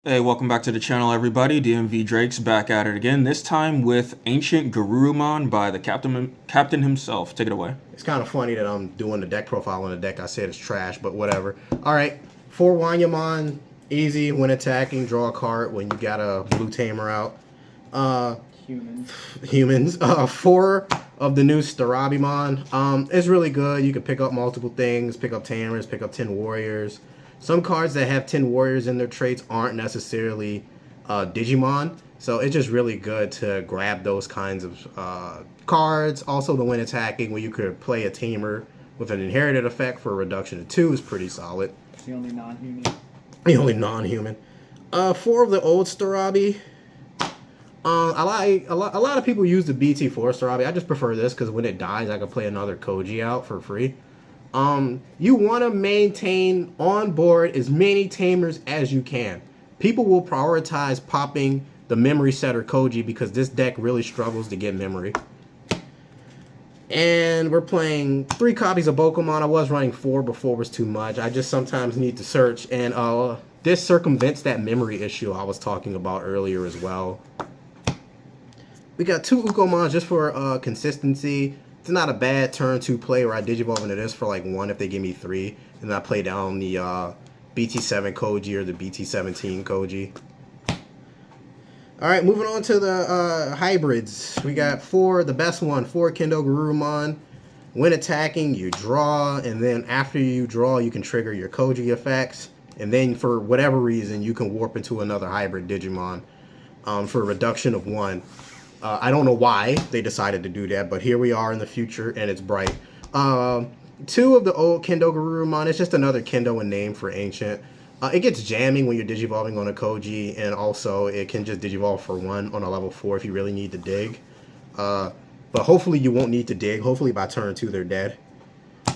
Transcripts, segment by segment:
Hey, welcome back to the channel, everybody. Dmvdrakes back at it again, this time with Ancient Garurumon by the captain himself. Take it away. It's kind of funny that I'm doing the deck profile on the deck I said it's trash, but whatever. All right, 4 Wanyamon, easy when attacking, draw a card when you got a blue Tamer out. Humans. 4 of the new Starabimon. It's really good. You can pick up multiple things, pick up Tamers, pick up 10 Warriors. Some cards that have 10 Warriors in their traits aren't necessarily Digimon, so it's just really good to grab those kinds of cards. Also, the when attacking, where you could play a Tamer with an inherited effect for a reduction of 2 is pretty solid. It's the only non-human. The only non-human. 4 of the old Starabi. I like a lot of people use the BT4 Starabi. I just prefer this because when it dies, I can play another Koji out for free. You want to maintain on board as many Tamers as you can. People will prioritize popping the memory setter Koji because this deck really struggles to get memory. And we're playing 3 copies of Pokemon. I was running 4 before, was too much. I just sometimes need to search, and this circumvents that memory issue I was talking about earlier as well. We got 2 Ukomons just for consistency. It's not a bad turn 2 play where I Digivolve into this for like 1 if they give me 3. And then I play down the BT-7 Koji or the BT-17 Koji. Alright, moving on to the hybrids. We got 4, the best one, 4 Kendo Garurumon. When attacking, you draw, and then after you draw, you can trigger your Koji effects. And then for whatever reason, you can warp into another hybrid Digimon for a reduction of 1. I don't know why they decided to do that, but here we are in the future, and it's bright. 2 of the old Kendo Garurumon. It's just another Kendo in name for Ancient. It gets jamming when you're Digivolving on a Koji, and also it can just Digivolve for 1 on a level 4 if you really need to dig. But hopefully you won't need to dig. Hopefully by turn 2 they're dead.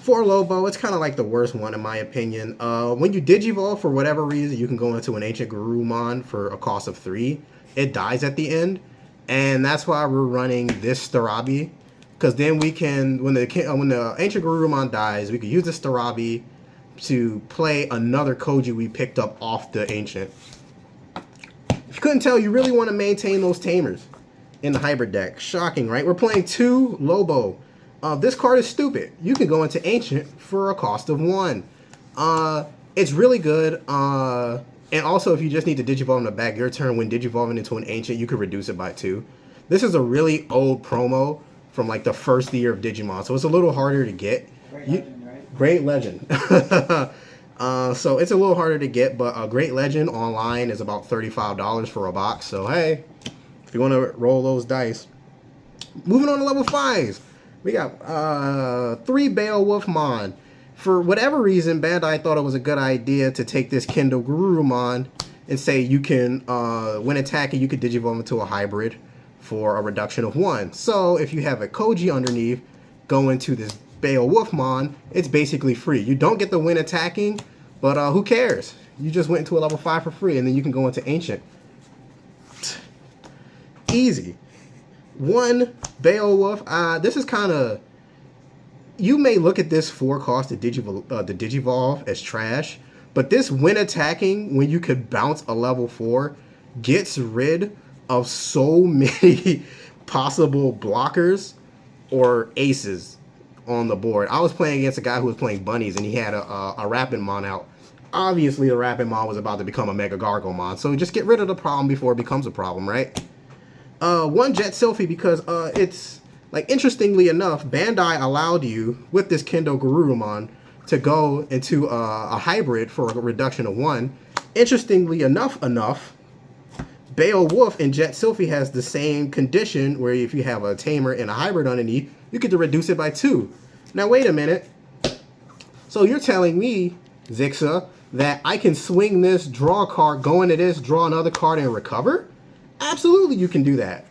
4 Lobo, it's kind of like the worst one in my opinion. When you Digivolve for whatever reason, you can go into an Ancient Garurumon for a cost of 3. It dies at the end. And that's why we're running this Starabi, because then we can, when the Ancient Garurumon dies, we can use this Starabi to play another Koji we picked up off the Ancient. If you couldn't tell, you really want to maintain those Tamers in the hybrid deck. Shocking, right? We're playing 2 Lobo. This card is stupid. You can go into Ancient for a cost of 1. It's really good. And also, if you just need to Digivolve in the back of your turn when Digivolving into an Ancient, you can reduce it by 2. This is a really old promo from like the first year of Digimon, so it's a little harder to get. Great Legend, right? Great Legend. So it's a little harder to get, but a Great Legend online is about $35 for a box. So hey, if you want to roll those dice. Moving on to level 5s. We got 3 Beowulfmon. For whatever reason, Bandai thought it was a good idea to take this Kendo Garurumon and say you can, when attacking, you could Digivolve into a hybrid for a reduction of 1. So if you have a Koji underneath, go into this Beowulfmon, it's basically free. You don't get the when attacking, but who cares? You just went into a level 5 for free, and then you can go into Ancient. Easy. 1 Beowulf. This is kind of... You may look at this 4 cost to Digivolve as trash, but this when attacking, when you could bounce a level 4, gets rid of so many possible blockers or aces on the board. I was playing against a guy who was playing bunnies, and he had a Rapidmon out. Obviously, the Rapidmon was about to become a Mega Gargomon, so just get rid of the problem before it becomes a problem, right? 1 Jet Sylphie, because it's... Like, interestingly enough, Bandai allowed you, with this Kendo Garurumon, to go into a hybrid for a reduction of 1. Interestingly enough, Beowulf and Jet Sylphie has the same condition, where if you have a Tamer and a hybrid underneath, you get to reduce it by 2. Now, wait a minute. So you're telling me, Zixa, that I can swing this, draw a card, go into this, draw another card, and recover? Absolutely, you can do that.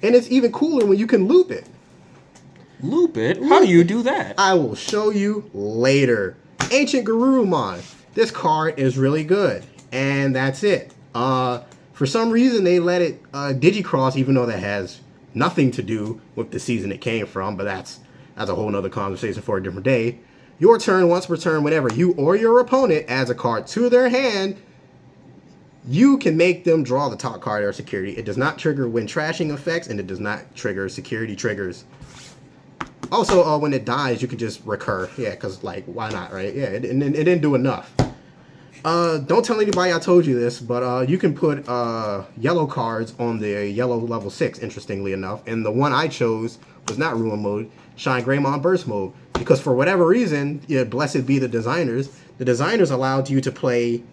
And it's even cooler when you can loop it. Loop it? How do you do that? I will show you later. Ancient Garurumon. This card is really good. And that's it. For some reason, they let it Digicross, even though that has nothing to do with the season it came from. But that's a whole nother conversation for a different day. Your turn, once per turn, whenever you or your opponent adds a card to their hand, you can make them draw the top card or security. It does not trigger when trashing effects, and it does not trigger security triggers. Also, when it dies, you can just recur. Yeah, because, like, why not, right? Yeah, it didn't do enough. Don't tell anybody I told you this, but you can put yellow cards on the yellow level 6, interestingly enough. And the one I chose was not Ruin Mode, Shine Greymon Burst Mode. Because for whatever reason, yeah, blessed be the designers allowed you to play,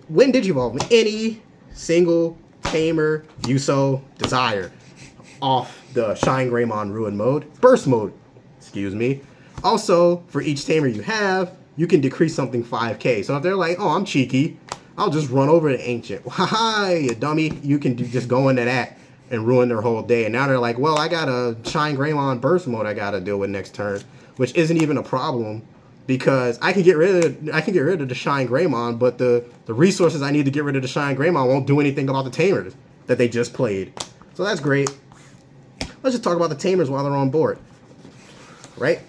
when Digivolve, any single Tamer, Yuso, Desire off the Shine Greymon Ruin Mode, Burst Mode. Excuse me. Also, for each Tamer you have, you can decrease something 5k. So if they're like, oh, I'm cheeky, I'll just run over to Ancient. Hi, you dummy. You can just go into that and ruin their whole day. And now they're like, well, I got a Shine Greymon Burst Mode I got to deal with next turn, which isn't even a problem because I can get rid of the Shine Greymon, but the resources I need to get rid of the Shine Greymon won't do anything about the Tamers that they just played. So that's great. Let's just talk about the Tamers while they're on board. Right?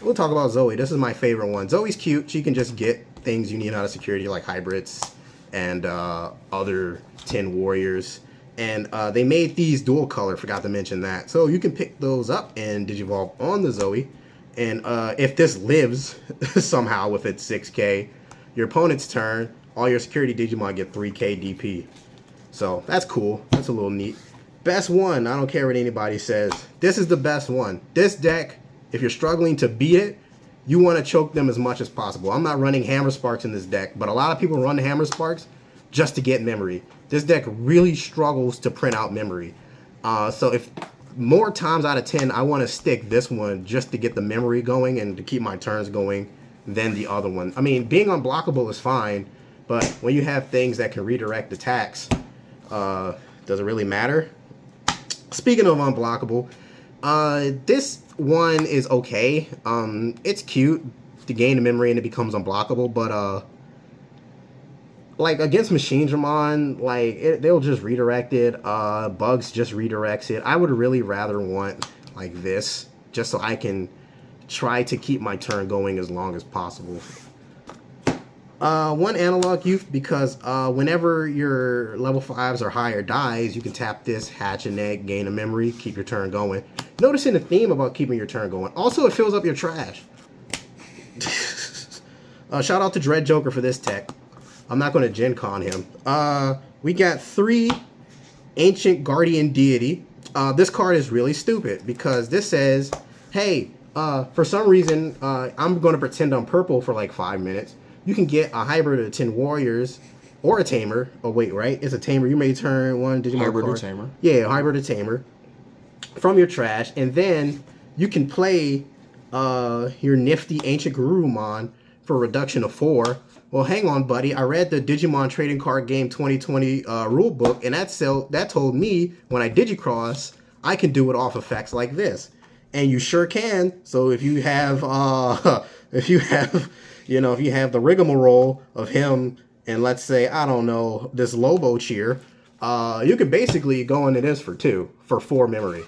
We'll talk about Zoe. This is my favorite one. Zoe's cute. She can just get things you need out of security like hybrids and other 10 warriors. And they made these dual color. Forgot to mention that. So you can pick those up and Digivolve on the Zoe. And if this lives somehow with its 6k, your opponent's turn, all your security Digimon get 3k DP. So that's cool. That's a little neat. Best one. I don't care what anybody says. This is the best one. This deck, if you're struggling to beat it, you want to choke them as much as possible. I'm not running Hammer Sparks in this deck, but a lot of people run Hammer Sparks just to get memory. This deck really struggles to print out memory. So if more times out of 10, I want to stick this one just to get the memory going and to keep my turns going than the other one. I mean, being unblockable is fine, but when you have things that can redirect attacks, does it really matter? Speaking of unblockable, this one is okay. It's cute to gain the memory and it becomes unblockable, but like against Machine Dramon, like they'll just redirect it. Bugs just redirects it. I would really rather want like this, just so I can try to keep my turn going as long as possible. One analog youth, because whenever your level 5s or higher dies, you can tap this, hatch an egg, gain a memory, keep your turn going. Noticing the theme about keeping your turn going. Also, it fills up your trash. Shout out to Dread Joker for this tech. I'm not going to Gen Con him. We got 3 Ancient Guardian Deity. This card is really stupid because this says, hey, for some reason, I'm going to pretend I'm purple for like 5 minutes. You can get a hybrid of 10 warriors or a tamer. Oh, wait, right? It's a tamer. You may turn one Digimon Hybrid card. or tamer. Yeah, hybrid or tamer from your trash. And then you can play your nifty Ancient Garurumon for a reduction of 4. Well, hang on, buddy. I read the Digimon Trading Card Game 2020 rule book, and that told me when I Digicross, I can do it off effects like this. And you sure can. So if you have if you have the rigmarole of him and let's say, I don't know, this Lobo Cheer, you can basically go into this for 4 memory.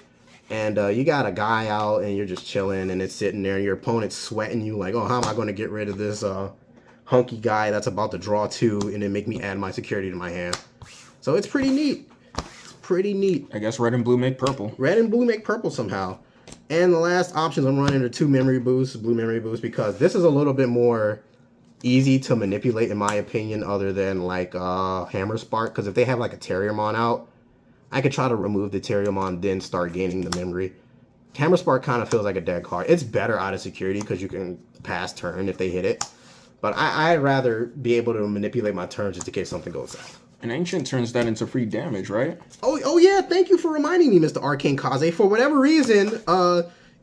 And you got a guy out and you're just chilling and it's sitting there and your opponent's sweating you like, oh, how am I going to get rid of this hunky guy that's about to draw 2 and then make me add my security to my hand. So it's pretty neat. It's pretty neat. I guess red and blue make purple. Red and blue make purple somehow. And the last options I'm running are 2 memory boosts, blue memory boosts, because this is a little bit more easy to manipulate in my opinion other than like Hammer Spark. Because if they have like a Terriermon out, I could try to remove the Terriermon then start gaining the memory. Hammer Spark kind of feels like a dead card. It's better out of security because you can pass turn if they hit it. But I'd rather be able to manipulate my turns just in case something goes south. And Ancient turns that into free damage, right? Oh yeah, thank you for reminding me, Mr. Arcane Kaze. For whatever reason,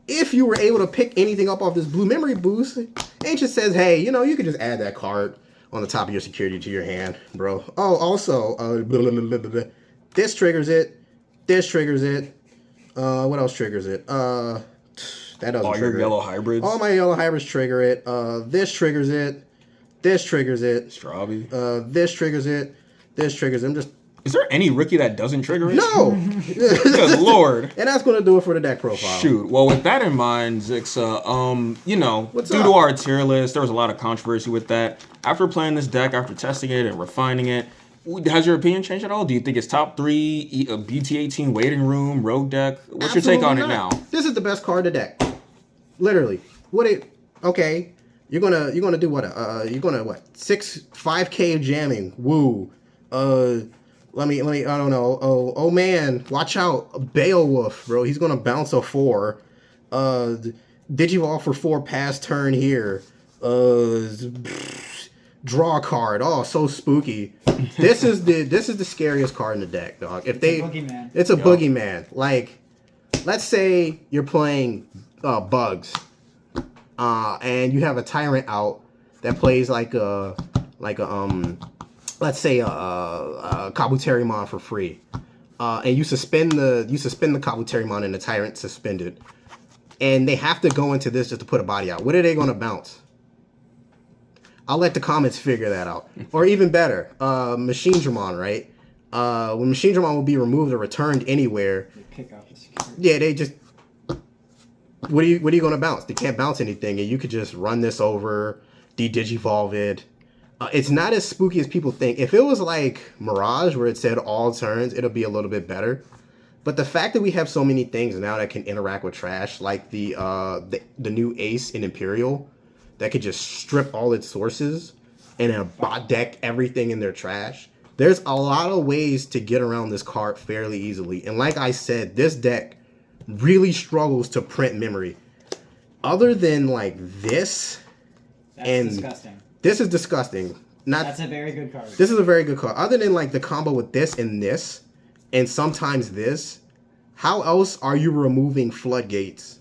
if you were able to pick anything up off this blue memory boost, Ancient says, hey, you know, you could just add that card on the top of your security to your hand, bro. Oh, also, this triggers it. This triggers it. What else triggers it? That doesn't all trigger your yellow hybrids. All my yellow hybrids trigger it. This triggers it. This triggers it. Strabi. This triggers it. This triggers it. Is there any rookie that doesn't trigger it? No! Good lord. And that's going to do it for the deck profile. Shoot. Well, with that in mind, Zixa, you know, What's due up? to our tier list, there was a lot of controversy with that. After playing this deck, after testing it and refining it, Has your opinion changed at all? Do you think it's top 3, BT-18 waiting room, rogue deck? What's your take on it now? This is the best card in the deck. Literally. Okay. You're gonna do what? You're gonna what? 5K of jamming. Woo. Let me I don't know. Oh man, watch out. Beowulf, bro. He's gonna bounce a 4. Digivolve for 4 pass turn here. Draw a card. Oh, so spooky. This is the scariest card in the deck, dog. It's a boogeyman. It's a boogeyman. Like, let's say you're playing Bugs, and you have a Tyrant out that plays let's say a Kabuterimon for free, and you suspend the Kabuterimon and the Tyrant suspended, and they have to go into this just to put a body out. What are they going to bounce? I'll let the comments figure that out. Or even better, Machine Dramon, right? When Machine Dramon will be removed or returned anywhere. They kick out the security. Yeah, they just. What are you going to bounce? They can't bounce anything, and you could just run this over, de-digivolve it. It's not as spooky as people think. If it was like Mirage, where it said all turns, it'll be a little bit better. But the fact that we have so many things now that can interact with trash, like the new Ace in Imperial, that could just strip all its sources and then bot deck everything in their trash. There's a lot of ways to get around this card fairly easily. And like I said, this deck really struggles to print memory. Other than like this, That's disgusting. This is disgusting. That's a very good card. This is a very good card. Other than like the combo with this, and sometimes this, how else are you removing floodgates?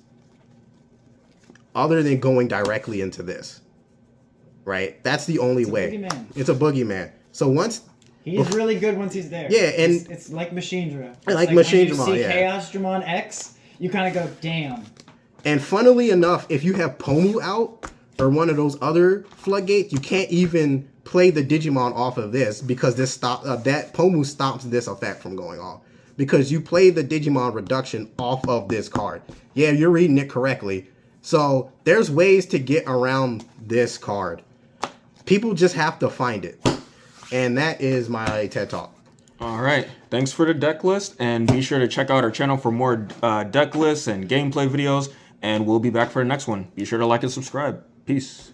Other than going directly into this, right? That's the only way. Boogeyman. It's a boogeyman. So once he's really good once he's there. Yeah, and it's like Machine Dramon. Like Machine Dramon. Dramon, When you see yeah. Chaos Dramon X, you kind of go, damn. And funnily enough, if you have Pomu out or one of those other floodgates, you can't even play the Digimon off of this because that Pomu stops this effect from going off. Because you play the Digimon reduction off of this card. Yeah, you're reading it correctly. So there's ways to get around this card. People just have to find it. And that is my TED Talk. All right. Thanks for the deck list. And be sure to check out our channel for more deck lists and gameplay videos. And we'll be back for the next one. Be sure to like and subscribe. Peace.